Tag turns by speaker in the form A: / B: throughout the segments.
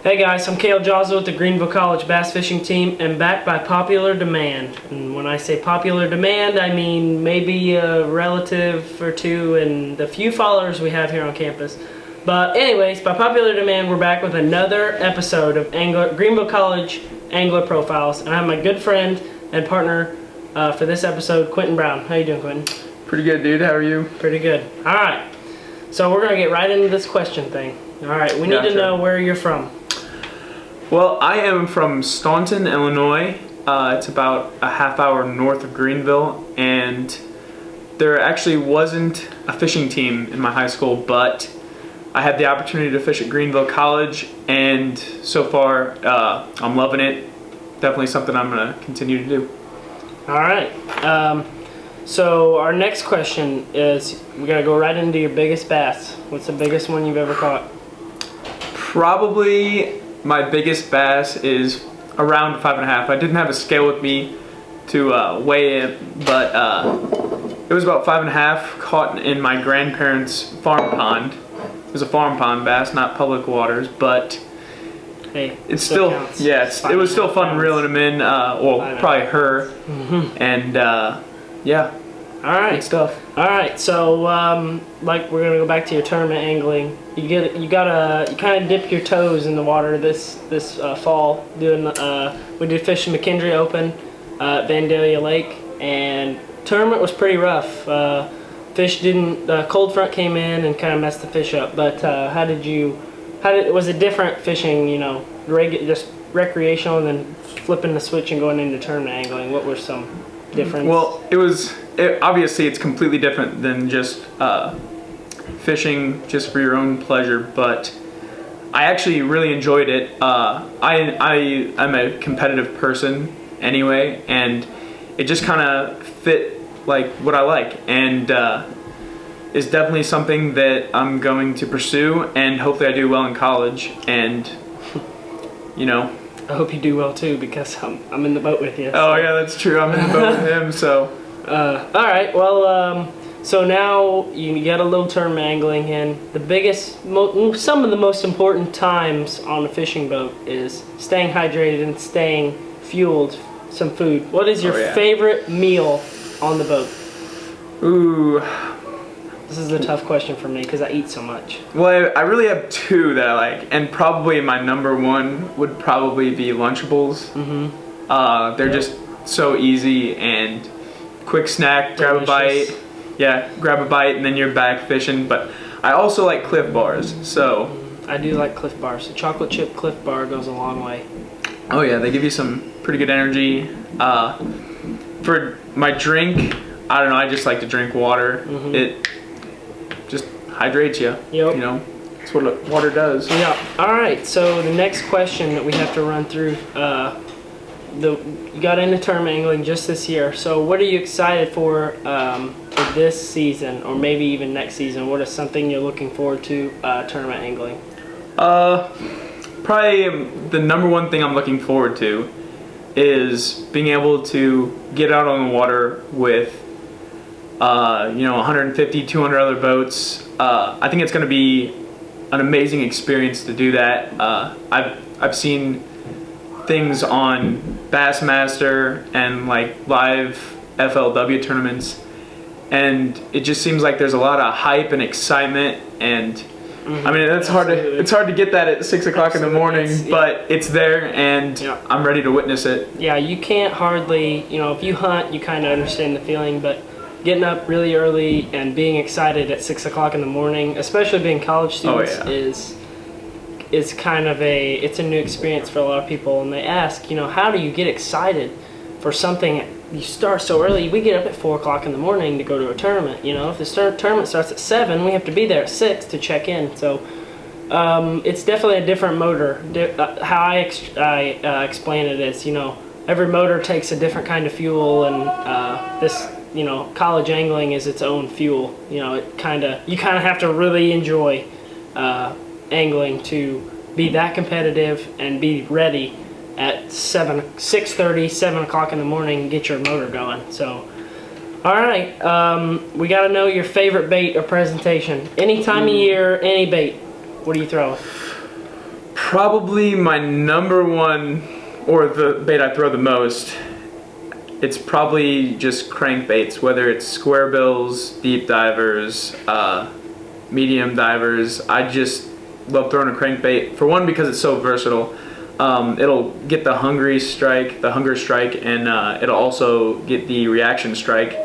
A: Hey guys, I'm Cale Jawza with the Greenville College Bass Fishing Team and back by popular demand. And when I say popular demand, I mean maybe a relative or two and the few followers we have here on campus. But anyways, by popular demand, we're back with another episode of Greenville College Angler Profiles. And I have my good friend and partner for this episode, Quentin Brown. How you doing, Quentin?
B: Pretty good, dude. How are you?
A: Pretty good. All right. So we're going to get right into this question thing. All right, we need to know where you're from.
B: Well, I am from Staunton, Illinois. It's about a half hour north of Greenville, and there actually wasn't a fishing team in my high school, but I had the opportunity to fish at Greenville College, and so far I'm loving it. Definitely something I'm going to continue to do.
A: All right. So our next question is, we got to go right into your biggest bass. What's the biggest one you've ever caught?
B: Probably my biggest bass is around 5.5. I didn't have a scale with me to weigh it, but it was about 5.5, caught in my grandparents' farm pond. It was a farm pond bass, not public waters, but
A: hey,
B: it's still
A: counts.
B: Yeah, it was still fun reeling them in. Well, probably her, and yeah.
A: All right,
B: good stuff.
A: All right, so like we're gonna go back to your tournament angling. You kind of dip your toes in the water this fall. We did fish in McKendree Open at Vandalia Lake, and tournament was pretty rough. Fish didn't. Cold front came in and kind of messed the fish up. But was it different fishing? You know, just recreational, and then flipping the switch and going into tournament angling? What were some difference?
B: Well, obviously it's completely different than just fishing just for your own pleasure, but I actually really enjoyed it. I'm a competitive person anyway, and it just kind of fit like what I like, and is definitely something that I'm going to pursue, and hopefully I do well in college, and you know.
A: I hope you do well too, because I'm in the boat with you.
B: Oh yeah, that's true. I'm in the boat with him, so.
A: All right. Well, so now you got a little tournament angling in. Some of the most important times on a fishing boat is staying hydrated and staying fueled. Some food. What is your favorite meal on the boat?
B: Ooh.
A: This is a tough question for me because I eat so much.
B: Well, I really have two that I like, and probably my number one would probably be Lunchables. They're just so easy and quick snack, grab a bite. Yeah, grab a bite and then you're back fishing. But I also like Cliff Bars, so.
A: I do like Cliff Bars. A chocolate chip Cliff Bar goes a long way.
B: Oh yeah, they give you some pretty good energy. For my drink, I don't know, I just like to drink water. It just hydrates you.
A: Yep.
B: You know, that's what water does.
A: Yeah. All right. So the next question that we have to run through, you got into tournament angling just this year. So what are you excited for this season, or maybe even next season? What is something you're looking forward to tournament angling?
B: Probably the number one thing I'm looking forward to is being able to get out on the water with 150, 200 other boats. I think it's going to be an amazing experience to do that. I've seen things on Bassmaster and like live FLW tournaments, and it just seems like there's a lot of hype and excitement, and I mean it's hard to get that at 6 o'clock in the morning, but it's there, and I'm ready to witness it. Yeah,
A: you can't hardly, if you hunt, you kind of understand the feeling, but getting up really early and being excited at 6 o'clock in the morning, especially being college students, is kind of it's a new experience for a lot of people. And they ask, how do you get excited for something? You start so early. We get up at 4 o'clock in the morning to go to a tournament. If the tournament starts at 7, we have to be there at 6 to check in. So it's definitely a different motor. How I explain it is, every motor takes a different kind of fuel, and this. College angling is its own fuel. You kind of have to really enjoy angling to be that competitive and be ready at 6:30, 7 o'clock in the morning and get your motor going. So, all right, we got to know your favorite bait or presentation. Any time of year, any bait. What do you throw?
B: Probably my number one, or the bait I throw the most, it's probably just crankbaits, whether it's square bills, deep divers, medium divers. I just love throwing a crankbait, for one, because it's so versatile. It'll get the hunger strike, and it'll also get the reaction strike,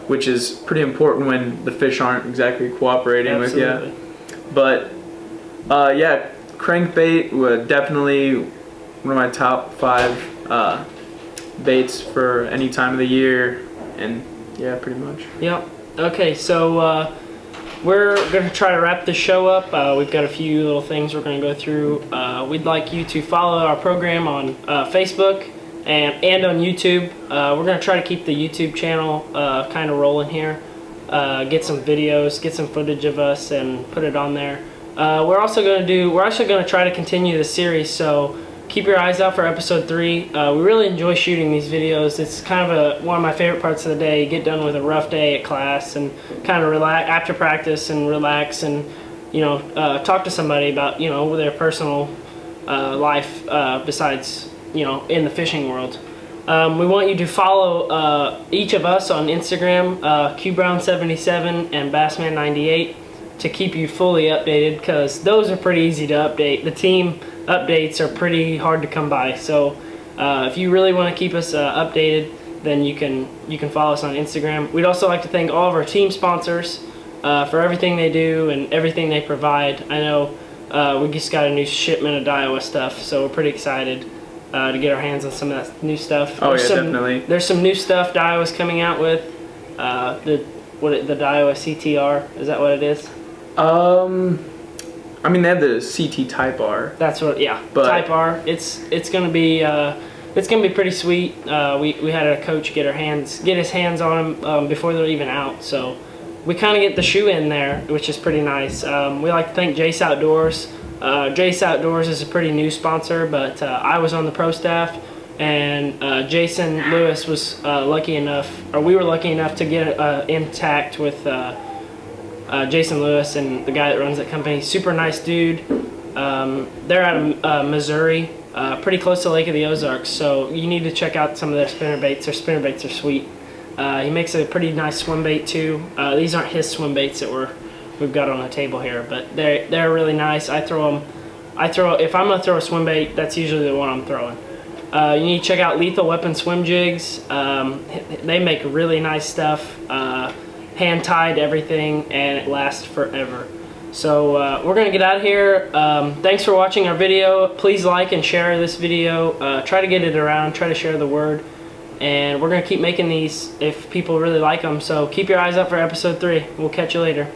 B: which is pretty important when the fish aren't exactly cooperating with you. But yeah, crankbait was definitely one of my top 5 baits for any time of the year, and yeah, pretty much.
A: Yep. Okay, so we're going to try to wrap this show up. We've got a few little things we're going to go through. We'd like you to follow our program on Facebook and on YouTube. We're going to try to keep the YouTube channel kind of rolling here. Get some videos, get some footage of us, and put it on there. We're also going to try to continue the series, so keep your eyes out for episode 3. We really enjoy shooting these videos. It's kind of one of my favorite parts of the day. You get done with a rough day at class and kind of relax after practice and relax, and talk to somebody about their personal life besides in the fishing world. We want you to follow each of us on Instagram, QBrown77 and Bassman98, to keep you fully updated, because those are pretty easy to update. The team updates are pretty hard to come by, so if you really want to keep us updated, then you can follow us on Instagram. We'd also like to thank all of our team sponsors for everything they do and everything they provide. I know we just got a new shipment of Daiwa stuff, so we're pretty excited to get our hands on some of that new stuff.
B: Definitely.
A: There's some new stuff Daiwa's coming out with. The Daiwa CTR, is that what it is?
B: I mean, they have the CT Type R.
A: That's what, yeah. But Type R. It's gonna be pretty sweet. We had a coach get his hands on them before they're even out, so we kind of get the shoe in there, which is pretty nice. We like to thank Jace Outdoors. Jace Outdoors is a pretty new sponsor, but I was on the pro staff, and Jason Lewis was we were lucky enough to get intact with Jason Lewis and the guy that runs that company. Super nice dude. They're out of Missouri, pretty close to Lake of the Ozarks, so you need to check out some of their spinnerbaits. Their spinnerbaits are sweet. He makes a pretty nice swim bait too. These aren't his swim baits that we've got on the table here, but they're really nice. If I'm gonna throw a swim bait, that's usually the one I'm throwing. You need to check out Lethal Weapon swim jigs. They make really nice stuff. Hand-tied everything, and it lasts forever. So we're gonna get out of here. Thanks for watching our video. Please like and share this video. Try to get it around, try to share the word, and we're gonna keep making these if people really like them. So keep your eyes up for episode 3. We'll catch you later.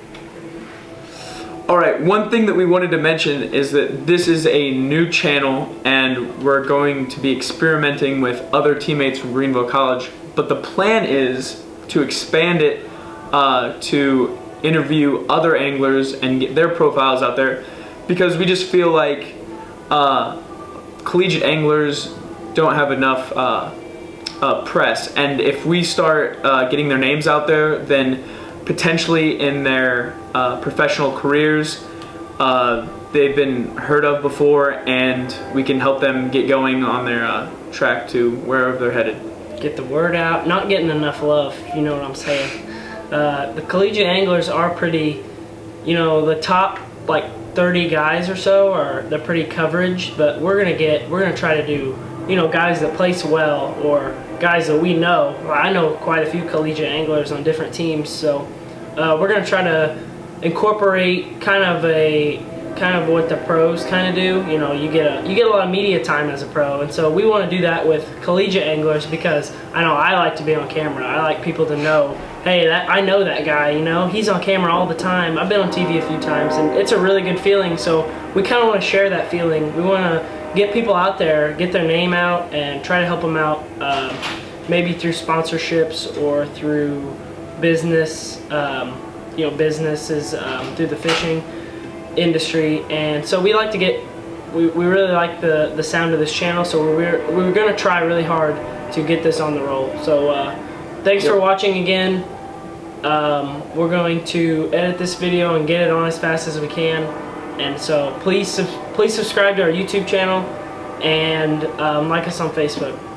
B: Alright, one thing that we wanted to mention is that this is a new channel, and we're going to be experimenting with other teammates from Greenville College, but the plan is to expand it to interview other anglers and get their profiles out there, because we just feel like collegiate anglers don't have enough press, and if we start getting their names out there, then potentially in their professional careers they've been heard of before, and we can help them get going on their track to wherever they're headed.
A: Get the word out. Not getting enough love, you know what I'm saying. The collegiate anglers are pretty, the top like 30 guys or so they're pretty coverage, but we're gonna try to do, guys that place well, or guys that we know. Well, I know quite a few collegiate anglers on different teams, so we're gonna try to incorporate kind of what the pros kind of do. You get a lot of media time as a pro, and so we want to do that with collegiate anglers, because I know I like to be on camera. I like people to know, hey, I know that guy, he's on camera all the time. I've been on TV a few times, and it's a really good feeling, so we kind of want to share that feeling. We want to get people out there, get their name out, and try to help them out, maybe through sponsorships or through business, businesses, through the fishing industry. And so we like to we really like the sound of this channel, so we're going to try really hard to get this on the roll. So thanks for watching again. We're going to edit this video and get it on as fast as we can, And so please subscribe to our YouTube channel and like us on Facebook.